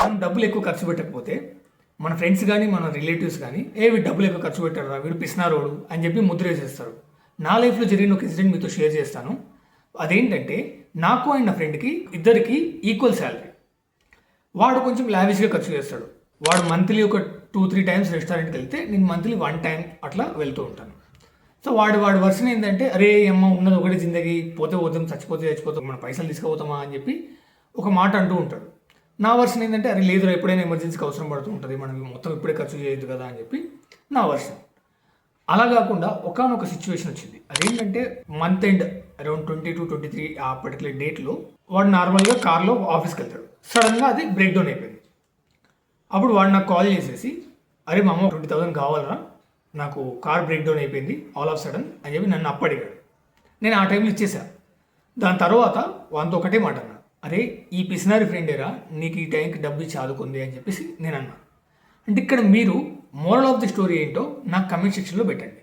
మనం డబ్బులు ఎక్కువ ఖర్చు పెట్టకపోతే మన ఫ్రెండ్స్ కానీ మన రిలేటివ్స్ కానీ వీడు డబ్బులు ఎక్కువ ఖర్చు పెట్టారా, వీడు పిసినారోడు అని చెప్పి ముద్ర వేసేస్తారు. నా లైఫ్లో జరిగిన ఒక ఇన్సిడెంట్ మీతో షేర్ చేస్తాను. అదేంటంటే, నాకు అండ్ నా ఫ్రెండ్కి ఇద్దరికి ఈక్వల్ శాలరీ. వాడు కొంచెం లావిష్గా ఖర్చు చేస్తాడు. వాడు మంత్లీ ఒక 2-3 టైమ్స్ రెస్టారెంట్కి వెళ్తే నేను మంత్లీ 1 టైం అట్లా వెళ్తూ ఉంటాను. సో వాడి వర్షన్ ఏంటంటే, అరే అమ్మ ఉన్నది ఒకటి జిందగీ, పోతే పోతాం, చచ్చిపోతాం, మన పైసలు తీసుకుపోతామా అని చెప్పి ఒక మాట అంటూ ఉంటాడు. నా వర్షన్ ఏంటంటే, అరే లేదురా, ఎప్పుడైనా ఎమర్జెన్సీకి అవసరం పడుతూ ఉంటుంది, మనం మొత్తం ఇప్పుడే ఖర్చు చేయొద్దు కదా అని చెప్పి నా వర్షన్. అలా కాకుండా ఒకానొక సిచ్యువేషన్ వచ్చింది. అదేంటంటే, మంత్ ఎండ్ అరౌండ్ 22-23 ఆ పర్టికులర్ డేట్లో వాడు నార్మల్గా కార్లో ఆఫీస్కి వెళ్తాడు. సడన్గా అది బ్రేక్ డౌన్ అయిపోయింది. అప్పుడు వాడు నాకు కాల్ చేసేసి, అరే మా అమ్మ 20,000 కావాలరా, నాకు కార్ బ్రేక్ డౌన్ అయిపోయింది ఆల్ ఆఫ్ సడన్ అని చెప్పి నన్ను అప్పడిగాడు. నేను ఆ టైంలో ఇచ్చేసా. దాని తర్వాత వాంతో ఒకటే మాట అన్నా, అరే ఈ పిసినారి ఫ్రెండేరా నీకు ఈ టైంకి డబ్బు ఇచ్చి ఆదుకుంది అని చెప్పేసి నేను అన్నా. అంటే ఇక్కడ మీరు మోరల్ ఆఫ్ ది స్టోరీ ఏంటో నాకు కమెంట్ సెక్షన్లో పెట్టండి.